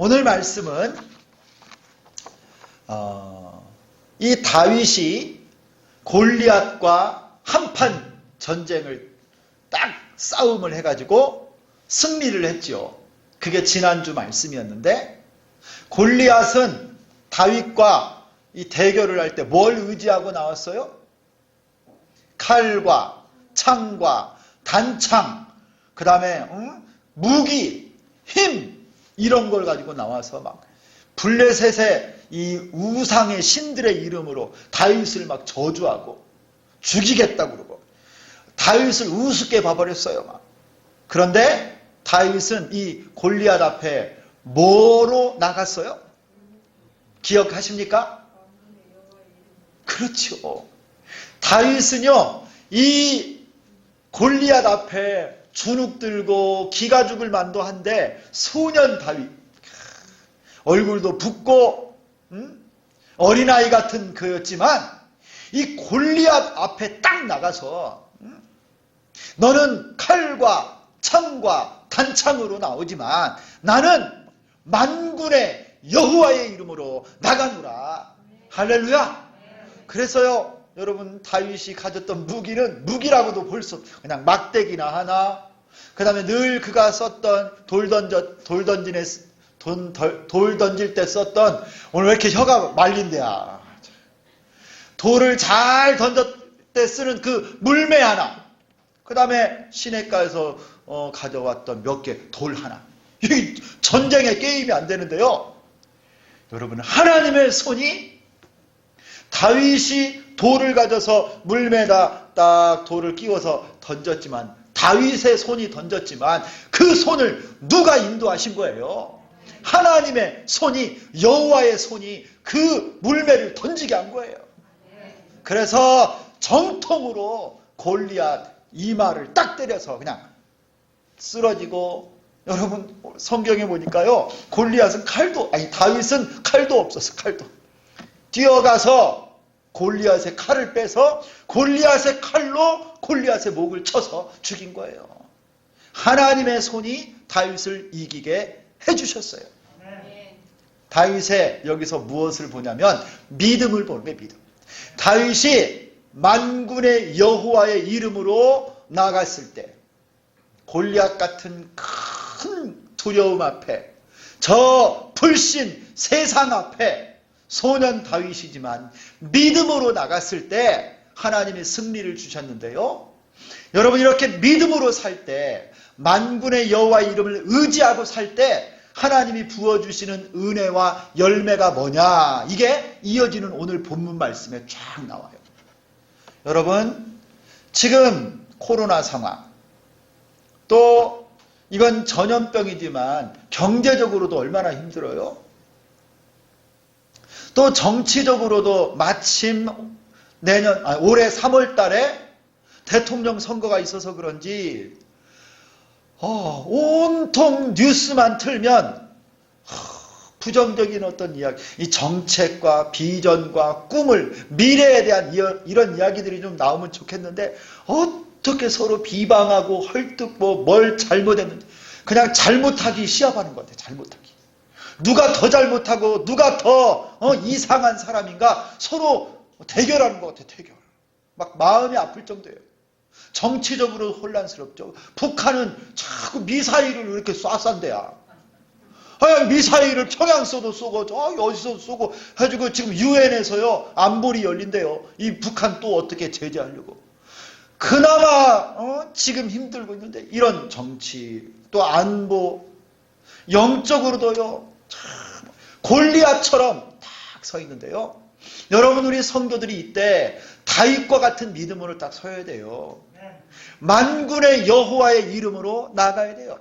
오늘 말씀은 이 다윗이 골리앗과 한판 전쟁을 딱 싸움을 해가지고 승리를 했죠. 그게 지난주 말씀이었는데, 골리앗은 다윗과 이 대결을 할 때 뭘 의지하고 나왔어요? 칼과 창과 단창, 그 다음에 무기, 힘, 이런 걸 가지고 나와서 막 블레셋의 이 우상의 신들의 이름으로 다윗을 막 저주하고 죽이겠다고 그러고 다윗을 우습게 봐버렸어요. 막. 그런데 다윗은 이 골리앗 앞에 뭐로 나갔어요? 기억하십니까? 그렇죠. 다윗은요, 이 골리앗 앞에 주눅 들고 기가 죽을 만도 한데 소년 다윗, 얼굴도 붓고 어린아이 같은 그였지만 이 골리앗 앞에 딱 나가서 너는 칼과 창과 단창으로 나오지만 나는 만군의 여호와의 이름으로 나가노라. 할렐루야. 그래서요, 여러분, 다윗이 가졌던 무기는 무기라고도 볼 수 없어요. 그냥 막대기나 하나, 그 다음에 늘 그가 썼던 돌 던질 때 썼던, 오늘 왜 이렇게 혀가 말린대야. 돌을 잘 던질 때 쓰는 그 물매 하나, 그 다음에 시냇가에서 가져왔던 몇 개 돌 하나. 이 전쟁의 게임이 안 되는데요. 여러분, 하나님의 손이, 다윗이 돌을 가져서 물매에다 딱 돌을 끼워서 던졌지만, 다윗의 손이 던졌지만 그 손을 누가 인도하신 거예요? 하나님의 손이, 여호와의 손이 그 물매를 던지게 한 거예요. 그래서 정통으로 골리앗 이마를 딱 때려서 그냥 쓰러지고, 여러분 성경에 보니까요, 골리앗은 다윗은 칼도 없었어. 칼도 뛰어가서 골리앗의 칼을 빼서 골리앗의 칼로 골리앗의 목을 쳐서 죽인 거예요. 하나님의 손이 다윗을 이기게 해주셨어요. 다윗의 여기서 무엇을 보냐면 믿음을 보는 거예요. 믿음. 다윗이 만군의 여호와의 이름으로 나갔을 때 골리앗 같은 큰 두려움 앞에, 저 불신 세상 앞에 소년 다윗이지만 믿음으로 나갔을 때 하나님이 승리를 주셨는데요. 여러분, 이렇게 믿음으로 살 때, 만군의 여호와의 이름을 의지하고 살 때 하나님이 부어주시는 은혜와 열매가 뭐냐, 이게 이어지는 오늘 본문 말씀에 쫙 나와요. 여러분, 지금 코로나 상황, 또 이건 전염병이지만 경제적으로도 얼마나 힘들어요? 또 정치적으로도 마침 올해 3월 달에 대통령 선거가 있어서 그런지 온통 뉴스만 틀면 부정적인 어떤 이야기, 이 정책과 비전과 꿈을, 미래에 대한 이런 이야기들이 좀 나오면 좋겠는데, 어떻게 서로 비방하고 헐뜯고 뭘 잘못했는지 그냥 잘못하기 시합하는 것 같아요. 잘못하기. 누가 더 잘못하고 누가 더 이상한 사람인가 서로 대결하는 것 같아요. 대결. 막 마음이 아플 정도예요. 정치적으로 혼란스럽죠. 북한은 자꾸 미사일을 이렇게 쏴싼대야. 미사일을 평양서도 쏘고 어디서 쏘고 해가지고 지금 유엔에서요 안보리 열린대요. 이 북한 또 어떻게 제재하려고. 그나마 지금 힘들고 있는데 이런 정치 또 안보, 영적으로도요 참 골리앗처럼 딱 서 있는데요. 여러분, 우리 성도들이 이때 다윗과 같은 믿음으로 딱 서야 돼요. 만군의 여호와의 이름으로 나가야 돼요.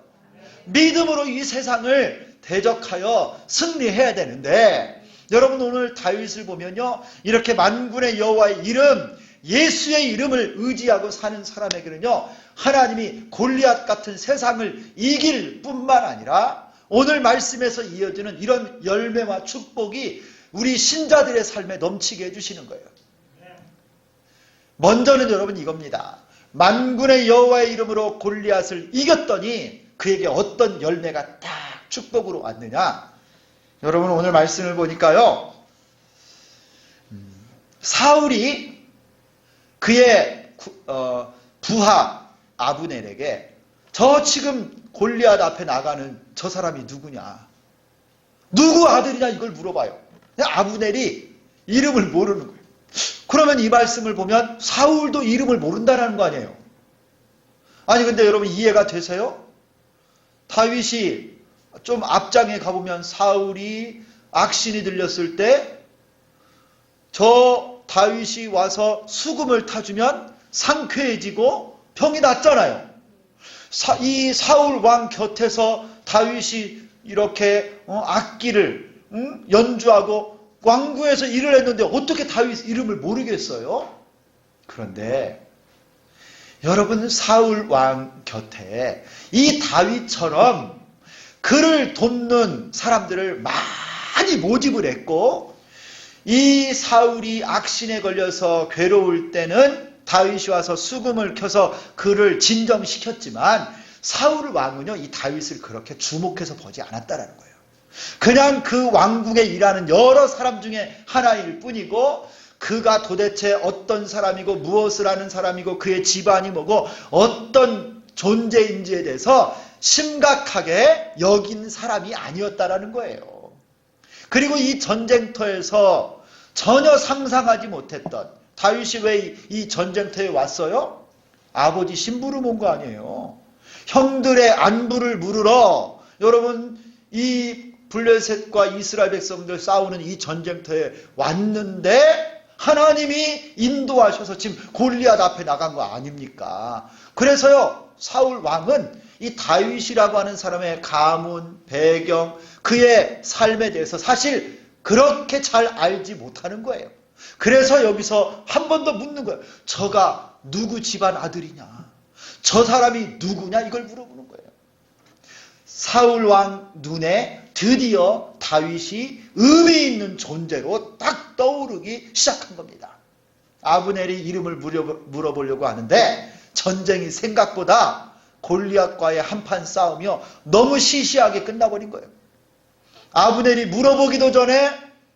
믿음으로 이 세상을 대적하여 승리해야 되는데, 여러분 오늘 다윗을 보면요, 이렇게 만군의 여호와의 이름, 예수의 이름을 의지하고 사는 사람에게는요, 하나님이 골리앗 같은 세상을 이길 뿐만 아니라 오늘 말씀에서 이어지는 이런 열매와 축복이 우리 신자들의 삶에 넘치게 해주시는 거예요. 먼저는 여러분 이겁니다. 만군의 여호와의 이름으로 골리앗을 이겼더니 그에게 어떤 열매가 딱 축복으로 왔느냐. 여러분 오늘 말씀을 보니까요. 사울이 그의 부하 아브넬에게 저 지금 골리앗 앞에 나가는 저 사람이 누구냐? 누구 아들이냐 이걸 물어봐요. 아브넬이 이름을 모르는 거예요. 그러면 이 말씀을 보면 사울도 이름을 모른다는 거 아니에요. 아니 근데 여러분 이해가 되세요? 다윗이 좀 앞장에 가보면 사울이 악신이 들렸을 때 저 다윗이 와서 수금을 타주면 상쾌해지고 병이 낫잖아요. 이 사울 왕 곁에서 다윗이 이렇게 악기를 연주하고 왕궁에서 일을 했는데 어떻게 다윗 이름을 모르겠어요? 그런데 여러분 사울 왕 곁에 이 다윗처럼 그를 돕는 사람들을 많이 모집을 했고 이 사울이 악신에 걸려서 괴로울 때는 다윗이 와서 수금을 켜서 그를 진정시켰지만 사울 왕은요 이 다윗을 그렇게 주목해서 보지 않았다라는 거예요. 그냥 그 왕궁에 일하는 여러 사람 중에 하나일 뿐이고 그가 도대체 어떤 사람이고 무엇을 하는 사람이고 그의 집안이 뭐고 어떤 존재인지에 대해서 심각하게 여긴 사람이 아니었다라는 거예요. 그리고 이 전쟁터에서 전혀 상상하지 못했던 다윗이 왜 이 전쟁터에 왔어요? 아버지 심부름 온 거 아니에요. 형들의 안부를 물으러 여러분 이 블레셋과 이스라엘 백성들 싸우는 이 전쟁터에 왔는데 하나님이 인도하셔서 지금 골리앗 앞에 나간 거 아닙니까? 그래서요 사울 왕은 이 다윗이라고 하는 사람의 가문, 배경, 그의 삶에 대해서 사실 그렇게 잘 알지 못하는 거예요. 그래서 여기서 한 번 더 묻는 거예요. 저가 누구 집안 아들이냐? 저 사람이 누구냐? 이걸 물어보는 거예요. 사울 왕 눈에 드디어 다윗이 의미 있는 존재로 딱 떠오르기 시작한 겁니다. 아브넬이 이름을 물어보려고 하는데 전쟁이 생각보다 골리앗과의 한판 싸움이요 너무 시시하게 끝나버린 거예요. 아브넬이 물어보기도 전에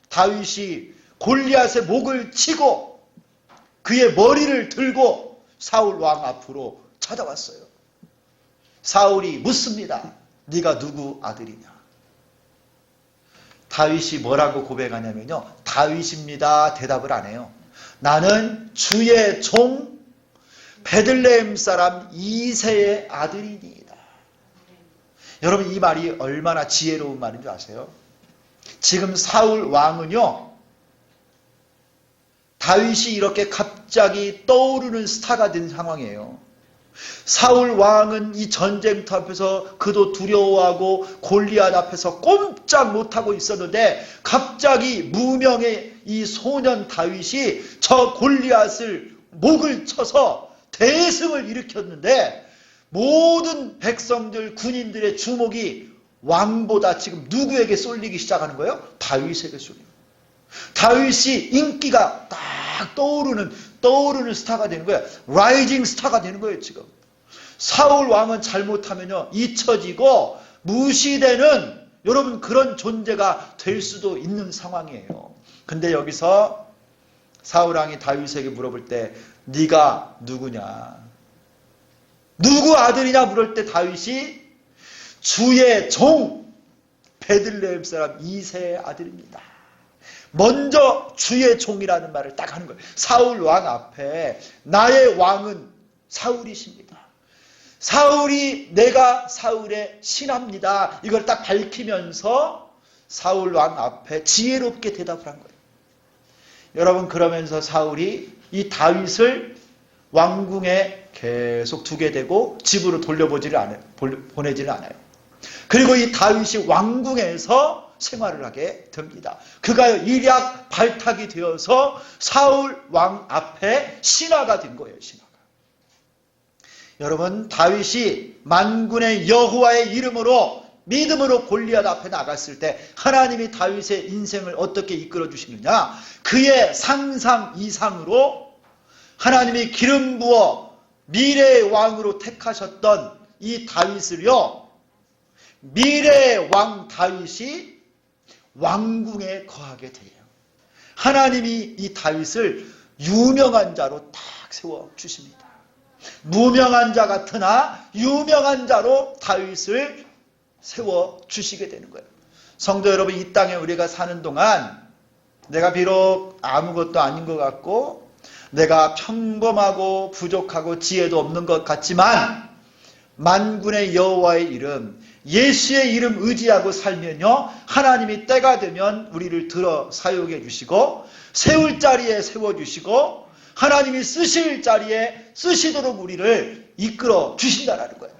다윗이 골리앗의 목을 치고 그의 머리를 들고 사울 왕 앞으로 찾아왔어요. 사울이 묻습니다. 네가 누구 아들이냐? 다윗이 뭐라고 고백하냐면요. 다윗입니다. 대답을 안 해요. 나는 주의 종 베들레헴 사람 이새의 아들이니이다. 여러분 이 말이 얼마나 지혜로운 말인 줄 아세요? 지금 사울 왕은요. 다윗이 이렇게 갑자기 떠오르는 스타가 된 상황이에요. 사울 왕은 이 전쟁터 앞에서 그도 두려워하고 골리앗 앞에서 꼼짝 못하고 있었는데 갑자기 무명의 이 소년 다윗이 저 골리앗을 목을 쳐서 대승을 일으켰는데 모든 백성들 군인들의 주목이 왕보다 지금 누구에게 쏠리기 시작하는 거예요? 다윗에게 쏠리는 거예요. 다윗이 인기가 딱 떠오르는 스타가 되는 거예요. 라이징 스타가 되는 거예요, 지금. 사울 왕은 잘못하면요, 잊혀지고 무시되는 여러분 그런 존재가 될 수도 있는 상황이에요. 근데 여기서 사울 왕이 다윗에게 물어볼 때 네가 누구냐? 누구 아들이냐 물을 때 다윗이 주의 종 베들레헴 사람 이새의 아들입니다. 먼저 주의 종이라는 말을 딱 하는 거예요. 사울 왕 앞에 나의 왕은 사울이십니다. 내가 사울의 신하입니다. 이걸 딱 밝히면서 사울 왕 앞에 지혜롭게 대답을 한 거예요. 여러분 그러면서 사울이 이 다윗을 왕궁에 계속 두게 되고 집으로 보내지를 않아요. 그리고 이 다윗이 왕궁에서 생활을 하게 됩니다. 그가 일약 발탁이 되어서 사울 왕 앞에 신하가 된 거예요. 신하가. 여러분 다윗이 만군의 여호와의 이름으로 믿음으로 골리앗 앞에 나갔을 때 하나님이 다윗의 인생을 어떻게 이끌어 주시느냐? 그의 상상 이상으로 하나님이 기름 부어 미래의 왕으로 택하셨던 이 다윗을요, 미래의 왕 다윗이 왕궁에 거하게 돼요. 하나님이 이 다윗을 유명한 자로 딱 세워주십니다. 무명한 자 같으나 유명한 자로 다윗을 세워주시게 되는 거예요. 성도 여러분, 이 땅에 우리가 사는 동안 내가 비록 아무것도 아닌 것 같고 내가 평범하고 부족하고 지혜도 없는 것 같지만 만군의 여호와의 이름, 예수의 이름 의지하고 살면요, 하나님이 때가 되면 우리를 들어 사용해 주시고 세울 자리에 세워주시고 하나님이 쓰실 자리에 쓰시도록 우리를 이끌어 주신다라는 거예요.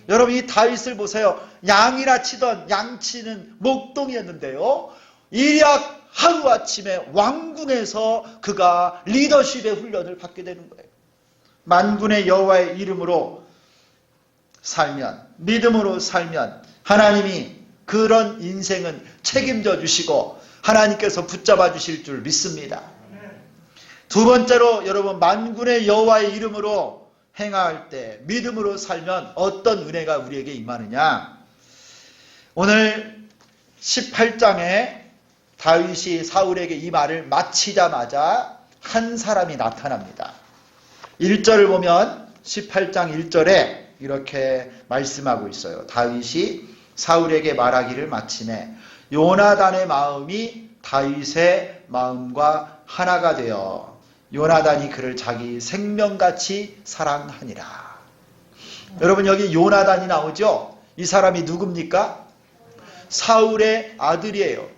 여러분, 이 다윗을 보세요. 양이나 치던 양치는 목동이었는데요, 일약 하루아침에 왕궁에서 그가 리더십의 훈련을 받게 되는 거예요. 만군의 여호와의 이름으로 살면, 믿음으로 살면 하나님이 그런 인생은 책임져 주시고 하나님께서 붙잡아 주실 줄 믿습니다. 두 번째로 여러분, 만군의 여호와의 이름으로 행할 때 믿음으로 살면 어떤 은혜가 우리에게 임하느냐. 오늘 18장에 다윗이 사울에게 이 말을 마치자마자 한 사람이 나타납니다. 1절을 보면 18장 1절에 이렇게 말씀하고 있어요. 다윗이 사울에게 말하기를 마치매 요나단의 마음이 다윗의 마음과 하나가 되어 요나단이 그를 자기 생명같이 사랑하니라. 여러분, 여기 요나단이 나오죠? 이 사람이 누굽니까? 사울의 아들이에요.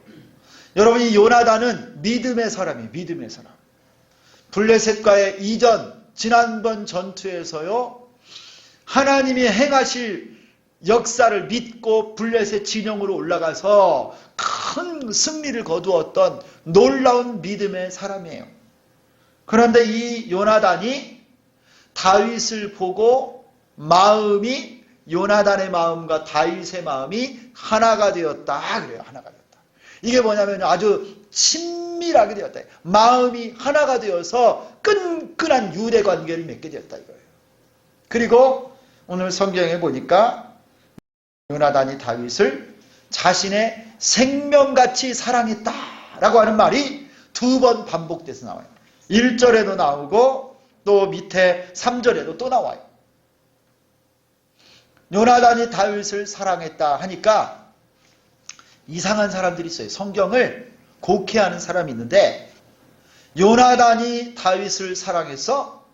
여러분, 이 요나단은 믿음의 사람이에요. 믿음의 사람. 블레셋과의 이전 지난번 전투에서요, 하나님이 행하실 역사를 믿고 블레셋 진영으로 올라가서 큰 승리를 거두었던 놀라운 믿음의 사람이에요. 그런데 이 요나단이 다윗을 보고 마음이, 요나단의 마음과 다윗의 마음이 하나가 되었다 그래요. 하나가 되었다. 이게 뭐냐면 아주 친밀하게 되었다. 마음이 하나가 되어서 끈끈한 유대 관계를 맺게 되었다 이거예요. 그리고 오늘 성경에 보니까 요나단이 다윗을 자신의 생명같이 사랑했다라고 하는 말이 두 번 반복돼서 나와요. 1절에도 나오고 또 밑에 3절에도 또 나와요. 요나단이 다윗을 사랑했다 하니까 이상한 사람들이 있어요. 성경을 곡해하는 사람이 있는데, 요나단이 다윗을 사랑해서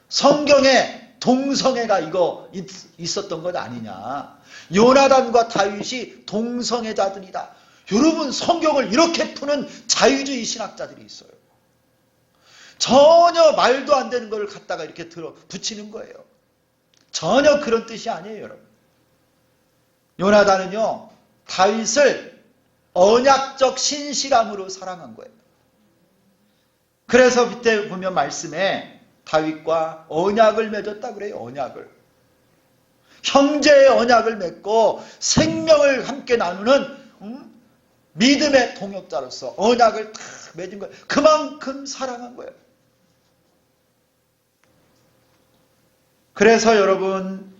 성경에 동성애가 이거 있었던 것 아니냐. 요나단과 다윗이 동성애자들이다. 여러분, 성경을 이렇게 푸는 자유주의 신학자들이 있어요. 전혀 말도 안 되는 걸 갖다가 이렇게 붙이는 거예요. 전혀 그런 뜻이 아니에요, 여러분. 요나단은요, 다윗을 언약적 신실함으로 사랑한 거예요. 그래서 그때 보면 말씀에 다윗과 언약을 맺었다 그래요. 언약을. 형제의 언약을 맺고 생명을 함께 나누는 믿음의 동역자로서 언약을 딱 맺은 거예요. 그만큼 사랑한 거예요. 그래서 여러분,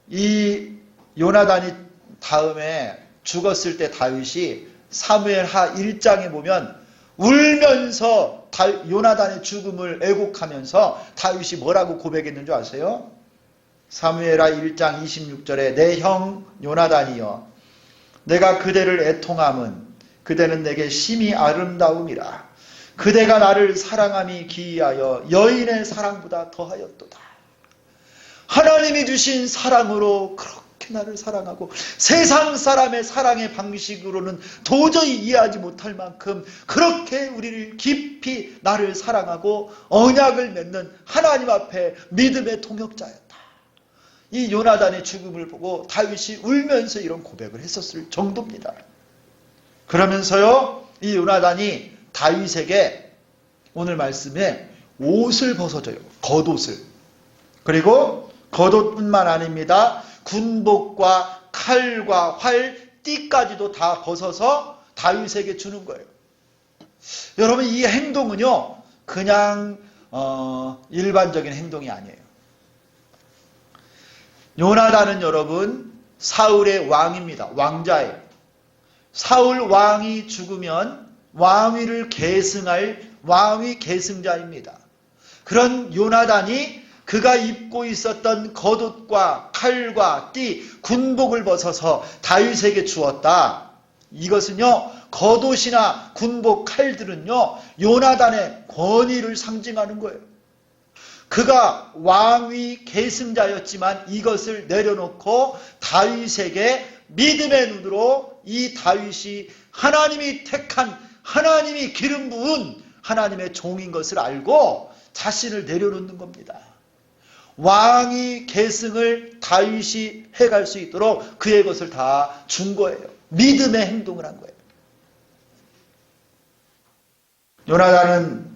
이 요나단이 다음에 죽었을 때 다윗이 사무엘하 1장에 보면 울면서 요나단의 죽음을 애곡하면서 다윗이 뭐라고 고백했는 줄 아세요? 사무엘하 1장 26절에 내 형 요나단이여, 내가 그대를 애통함은 그대는 내게 심히 아름다움이라. 그대가 나를 사랑함이 기이하여 여인의 사랑보다 더하였도다. 하나님이 주신 사랑으로 그렇게 나를 사랑하고 세상 사람의 사랑의 방식으로는 도저히 이해하지 못할 만큼 그렇게 우리를 깊이 나를 사랑하고 언약을 맺는 하나님 앞에 믿음의 동역자였다. 이 요나단의 죽음을 보고 다윗이 울면서 이런 고백을 했었을 정도입니다. 그러면서요, 이 요나단이 다윗에게 오늘 말씀에 옷을 벗어줘요. 겉옷을. 그리고 겉옷뿐만 아닙니다. 군복과 칼과 활, 띠까지도 다 벗어서 다윗에게 주는 거예요. 여러분, 이 행동은요, 그냥 일반적인 행동이 아니에요. 요나단은 여러분 사울의 왕입니다. 왕자예요. 사울 왕이 죽으면 왕위를 계승할 왕위 계승자입니다. 그런 요나단이 그가 입고 있었던 겉옷과 칼과 띠, 군복을 벗어서 다윗에게 주었다. 이것은요, 겉옷이나 군복, 칼들은요, 요나단의 권위를 상징하는 거예요. 그가 왕위 계승자였지만 이것을 내려놓고 다윗에게 믿음의 눈으로 이 다윗이 하나님이 택한, 하나님이 기름 부은 하나님의 종인 것을 알고 자신을 내려놓는 겁니다. 왕위 계승을 다윗이 해갈 수 있도록 그의 것을 다 준 거예요. 믿음의 행동을 한 거예요. 요나단은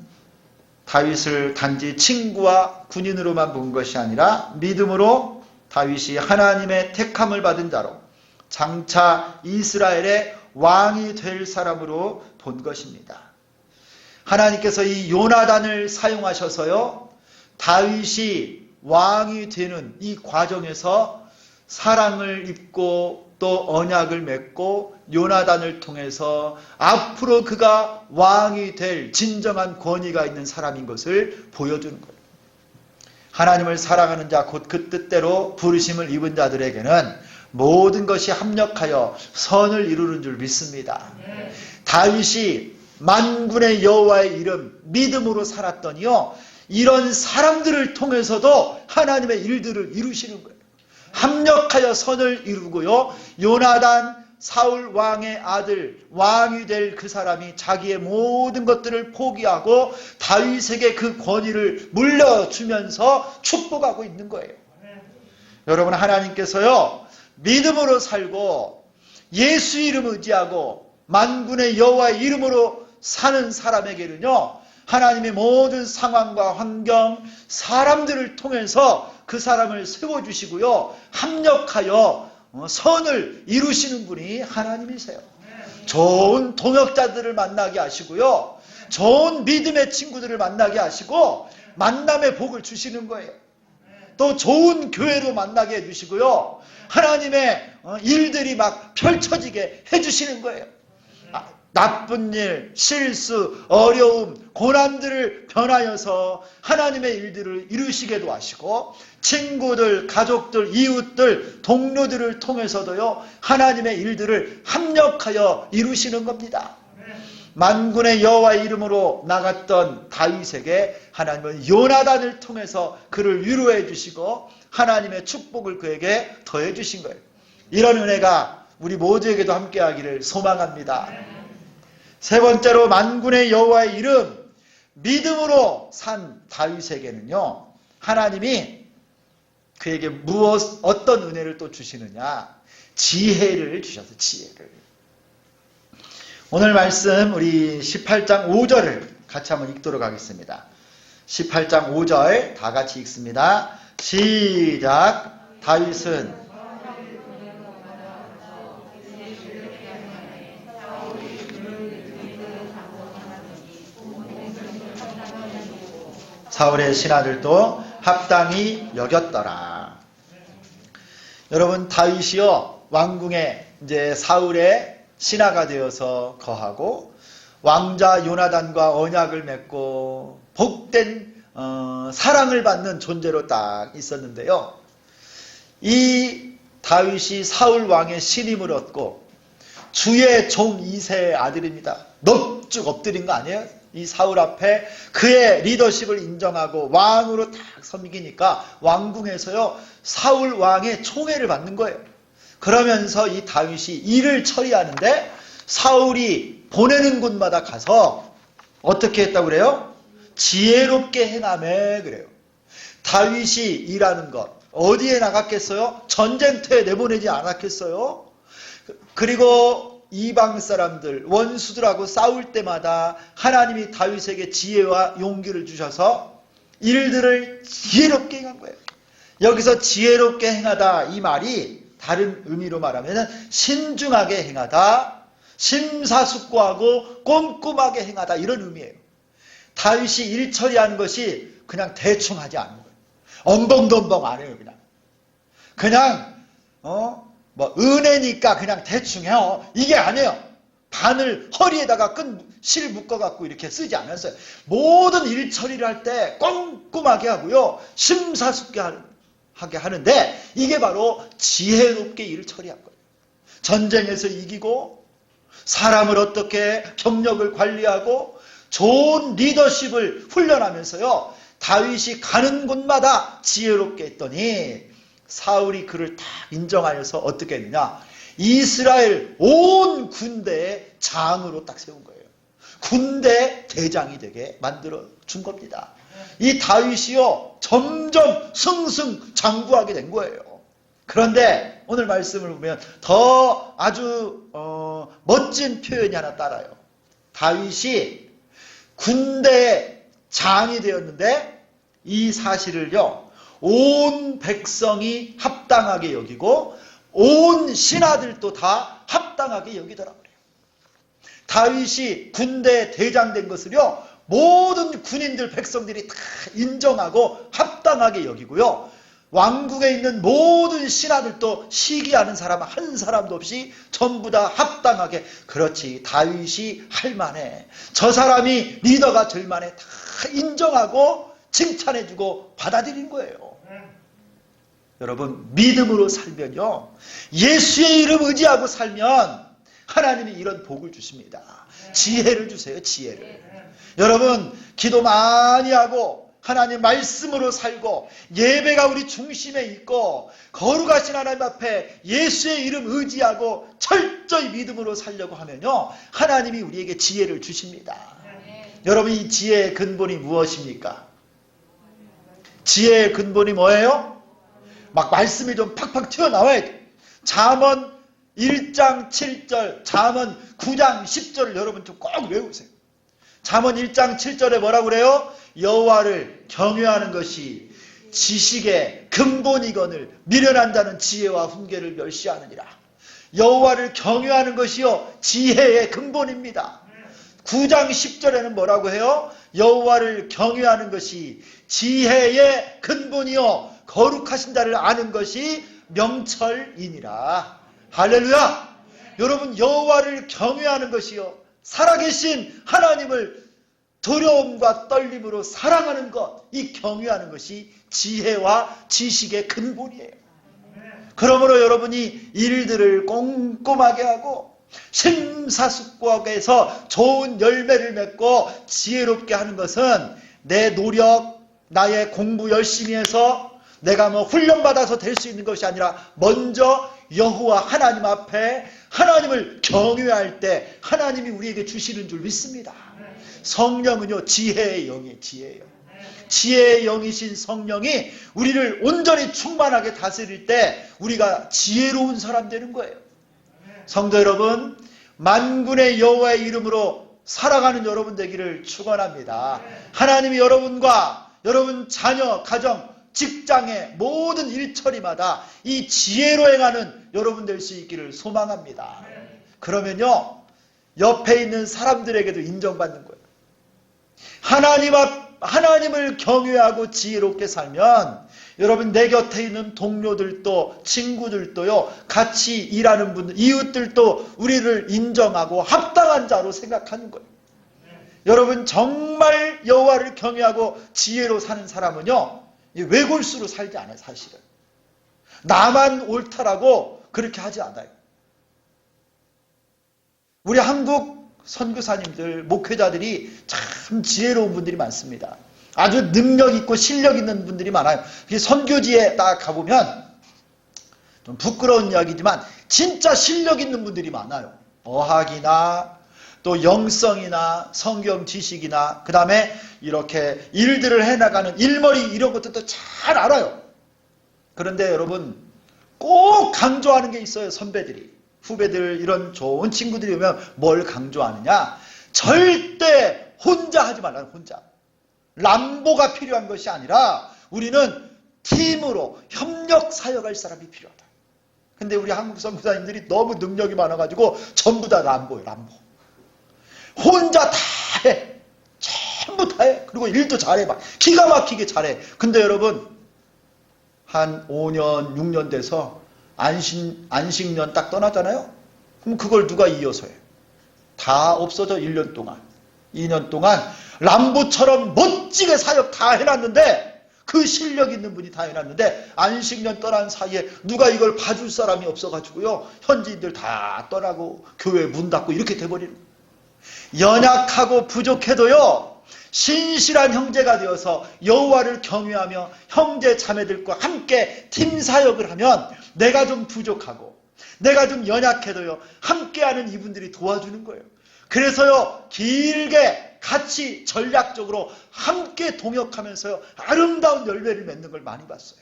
다윗을 단지 친구와 군인으로만 본 것이 아니라 믿음으로 다윗이 하나님의 택함을 받은 자로 장차 이스라엘의 왕이 될 사람으로 본 것입니다. 하나님께서 이 요나단을 사용하셔서요, 다윗이 왕이 되는 이 과정에서 사랑을 입고 또 언약을 맺고 요나단을 통해서 앞으로 그가 왕이 될 진정한 권위가 있는 사람인 것을 보여주는 거예요. 하나님을 사랑하는 자, 곧 그 뜻대로 부르심을 입은 자들에게는 모든 것이 합력하여 선을 이루는 줄 믿습니다. 다윗이 만군의 여호와의 이름 믿음으로 살았더니요, 이런 사람들을 통해서도 하나님의 일들을 이루시는 거예요. 합력하여 선을 이루고요, 요나단 사울 왕의 아들, 왕이 될 그 사람이 자기의 모든 것들을 포기하고 다윗에게 그 권위를 물려주면서 축복하고 있는 거예요. 여러분, 하나님께서요, 믿음으로 살고 예수 이름 의지하고 만군의 여호와의 이름으로 사는 사람에게는요, 하나님의 모든 상황과 환경, 사람들을 통해서 그 사람을 세워주시고요, 합력하여 선을 이루시는 분이 하나님이세요. 좋은 동역자들을 만나게 하시고요, 좋은 믿음의 친구들을 만나게 하시고 만남의 복을 주시는 거예요. 또 좋은 교회로 만나게 해주시고요, 하나님의 일들이 막 펼쳐지게 해주시는 거예요. 나쁜 일, 실수, 어려움, 고난들을 변하여서 하나님의 일들을 이루시게도 하시고 친구들, 가족들, 이웃들, 동료들을 통해서도요, 하나님의 일들을 합력하여 이루시는 겁니다. 만군의 여호와의 이름으로 나갔던 다윗에게 하나님은 요나단을 통해서 그를 위로해 주시고 하나님의 축복을 그에게 더해 주신 거예요. 이런 은혜가 우리 모두에게도 함께하기를 소망합니다. 세 번째로, 만군의 여호와의 이름 믿음으로 산 다윗에게는요, 하나님이 그에게 어떤 은혜를 또 주시느냐, 지혜를 주셔서 지혜를. 오늘 말씀 우리 18장 5절을 같이 한번 읽도록 하겠습니다. 18장 5절 다 같이 읽습니다. 시작. 다윗은 사울의 신하들도 합당히 여겼더라. 여러분, 다윗이요, 왕궁에 이제 사울의 신하가 되어서 거하고 왕자 요나단과 언약을 맺고 복된 사랑을 받는 존재로 딱 있었는데요, 이 다윗이 사울 왕의 신임을 얻고 주의 종 2세의 아들입니다. 넙죽 엎드린 거 아니에요? 이 사울 앞에 그의 리더십을 인정하고 왕으로 딱 섬기니까 왕궁에서요, 사울 왕의 총애를 받는 거예요. 그러면서 이 다윗이 일을 처리하는데 사울이 보내는 곳마다 가서 어떻게 했다고 그래요? 지혜롭게 행하매 그래요. 다윗이 일하는 것 어디에 나갔겠어요? 전쟁터에 내보내지 않았겠어요? 그리고 이방 사람들, 원수들하고 싸울 때마다 하나님이 다윗에게 지혜와 용기를 주셔서 일들을 지혜롭게 행한 거예요. 여기서 지혜롭게 행하다, 이 말이 다른 의미로 말하면 신중하게 행하다, 심사숙고하고 꼼꼼하게 행하다, 이런 의미예요. 다윗이 일 처리하는 것이 그냥 대충 하지 않는 거예요. 엉벙덩벙 안 해요. 그냥 은혜니까 그냥 대충 해요. 이게 아니에요. 바늘 허리에다가 끈 실 묶어갖고 이렇게 쓰지 않았어요. 모든 일 처리를 할 때 꼼꼼하게 하고요. 심사숙고하게 하는데 이게 바로 지혜롭게 일을 처리한 거예요. 전쟁에서 이기고 사람을 어떻게 병력을 관리하고 좋은 리더십을 훈련하면서요. 다윗이 가는 곳마다 지혜롭게 했더니 사울이 그를 다 인정하여서 어떻게 했느냐. 이스라엘 온 군대의 장으로 딱 세운 거예요. 군대 대장이 되게 만들어 준 겁니다. 이 다윗이요. 점점 승승장구하게 된 거예요. 그런데 오늘 말씀을 보면 더 아주 멋진 표현이 하나 따라요. 다윗이 군대의 장이 되었는데 이 사실을요. 온 백성이 합당하게 여기고 온 신하들도 다 합당하게 여기더라고요. 다윗이 군대 대장 된 것을요. 모든 군인들 백성들이 다 인정하고 합당하게 여기고요. 왕국에 있는 모든 신하들도 시기하는 사람 한 사람도 없이 전부 다 합당하게 그렇지 다윗이 할 만해. 저 사람이 리더가 될 만해. 다 인정하고 칭찬해주고 받아들인 거예요. 여러분 믿음으로 살면요. 예수의 이름 의지하고 살면 하나님이 이런 복을 주십니다. 지혜를 주세요. 지혜를. 여러분 기도 많이 하고 하나님 말씀으로 살고 예배가 우리 중심에 있고 거룩하신 하나님 앞에 예수의 이름 의지하고 철저히 믿음으로 살려고 하면요. 하나님이 우리에게 지혜를 주십니다. 여러분 이 지혜의 근본이 무엇입니까? 지혜의 근본이 뭐예요? 막 말씀이 좀 팍팍 튀어나와야 돼. 잠언 1장 7절, 잠언 9장 10절을 여러분 좀 꼭 외우세요. 잠언 1장 7절에 뭐라고 그래요? 여호와를 경외하는 것이 지식의 근본이거늘 미련한 자는 지혜와 훈계를 멸시하느니라. 여호와를 경외하는 것이요 지혜의 근본입니다. 9장 10절에는 뭐라고 해요? 여호와를 경외하는 것이 지혜의 근본이요 거룩하신 자를 아는 것이 명철이니라. 할렐루야. 여러분 여호와를 경외하는 것이요 살아계신 하나님을 두려움과 떨림으로 사랑하는 것, 이 경외하는 것이 지혜와 지식의 근본이에요. 그러므로 여러분이 일들을 꼼꼼하게 하고 심사숙고하게 해서 좋은 열매를 맺고 지혜롭게 하는 것은 내 노력, 나의 공부 열심히 해서 내가 뭐 훈련받아서 될 수 있는 것이 아니라 먼저 여호와 하나님 앞에 하나님을 경외할 때 하나님이 우리에게 주시는 줄 믿습니다. 성령은요 지혜의 영이에요. 지혜예요. 지혜의 영이신 성령이 우리를 온전히 충만하게 다스릴 때 우리가 지혜로운 사람 되는 거예요. 성도 여러분, 만군의 여호와의 이름으로 살아가는 여러분 되기를 축원합니다. 하나님이 여러분과 여러분 자녀, 가정, 직장의 모든 일처리마다 이 지혜로 행하는 여러분 될 수 있기를 소망합니다. 그러면요 옆에 있는 사람들에게도 인정받는 거예요. 하나님을 경외하고 지혜롭게 살면 여러분 내 곁에 있는 동료들도 친구들도요 같이 일하는 분들 이웃들도 우리를 인정하고 합당한 자로 생각하는 거예요. 여러분 정말 여호와를 경외하고 지혜로 사는 사람은요 외골수로 살지 않아요. 사실은 나만 옳다라고 그렇게 하지 않아요. 우리 한국 선교사님들 목회자들이 참 지혜로운 분들이 많습니다. 아주 능력 있고 실력 있는 분들이 많아요. 선교지에 딱 가보면 좀 부끄러운 이야기지만 진짜 실력 있는 분들이 많아요. 어학이나 또 영성이나 성경 지식이나 그 다음에 이렇게 일들을 해나가는 일머리 이런 것들도 잘 알아요. 그런데 여러분 꼭 강조하는 게 있어요. 선배들이. 후배들 이런 좋은 친구들이 오면 뭘 강조하느냐. 절대 혼자 하지 말라는 혼자. 람보가 필요한 것이 아니라 우리는 팀으로 협력 사역할 사람이 필요하다. 근데 우리 한국 선교사님들이 너무 능력이 많아가지고 전부 다 람보예요. 람보. 혼자 다 해. 전부 다 해. 그리고 일도 잘해. 막 기가 막히게 잘해. 근데 여러분 한 5년 6년 돼서 안식년 딱 떠나잖아요. 그럼 그걸 누가 이어서 해? 다 없어져. 1년 동안 2년 동안 람보처럼 멋지게 사역 다 해놨는데, 그 실력 있는 분이 다 해놨는데 안식년 떠난 사이에 누가 이걸 봐줄 사람이 없어가지고요, 현지인들 다 떠나고 교회 문 닫고 이렇게 돼버리는 거예요. 연약하고 부족해도요, 신실한 형제가 되어서 여호와를 경외하며 형제 자매들과 함께 팀 사역을 하면, 내가 좀 부족하고 내가 좀 연약해도요, 함께하는 이분들이 도와주는 거예요. 그래서요, 길게 같이 전략적으로 함께 동역하면서요, 아름다운 열매를 맺는 걸 많이 봤어요.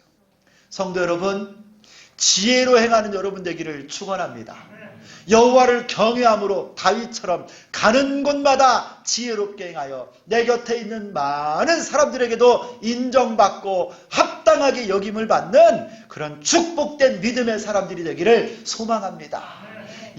성도 여러분, 지혜로 행하는 여러분 되기를 축원합니다. 여호와를 경외함으로 다윗처럼 가는 곳마다 지혜롭게 행하여 내 곁에 있는 많은 사람들에게도 인정받고 합당하게 여김을 받는 그런 축복된 믿음의 사람들이 되기를 소망합니다.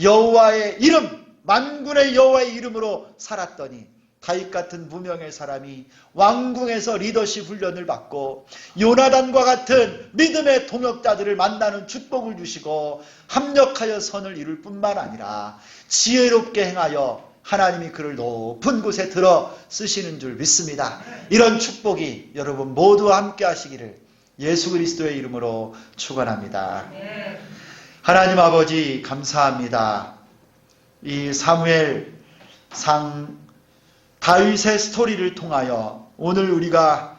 여호와의 이름, 만군의 여호와의 이름으로 살았더니 다윗 같은 무명의 사람이 왕궁에서 리더십 훈련을 받고 요나단과 같은 믿음의 동역자들을 만나는 축복을 주시고 합력하여 선을 이룰 뿐만 아니라 지혜롭게 행하여 하나님이 그를 높은 곳에 들어 쓰시는 줄 믿습니다. 이런 축복이 여러분 모두와 함께 하시기를 예수 그리스도의 이름으로 축원합니다. 하나님 아버지 감사합니다. 이 사무엘상 다윗의 스토리를 통하여 오늘 우리가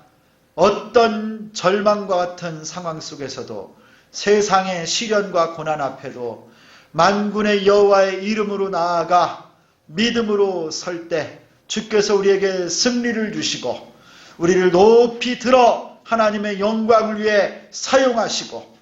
어떤 절망과 같은 상황 속에서도, 세상의 시련과 고난 앞에도 만군의 여호와의 이름으로 나아가 믿음으로 설 때 주께서 우리에게 승리를 주시고 우리를 높이 들어 하나님의 영광을 위해 사용하시고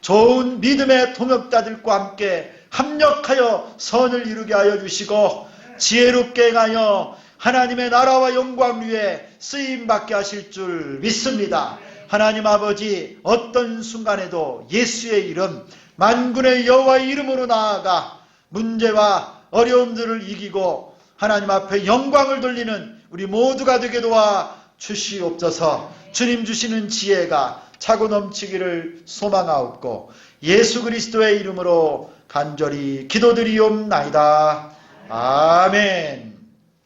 좋은 믿음의 동역자들과 함께 합력하여 선을 이루게 하여 주시고 지혜롭게 행하여 하나님의 나라와 영광 위에 쓰임받게 하실 줄 믿습니다. 하나님 아버지, 어떤 순간에도 예수의 이름, 만군의 여호와의 이름으로 나아가 문제와 어려움들을 이기고 하나님 앞에 영광을 돌리는 우리 모두가 되게 도와 주시옵소서. 주님 주시는 지혜가 차고 넘치기를 소망하옵고 예수 그리스도의 이름으로 간절히 기도드리옵나이다. 아멘.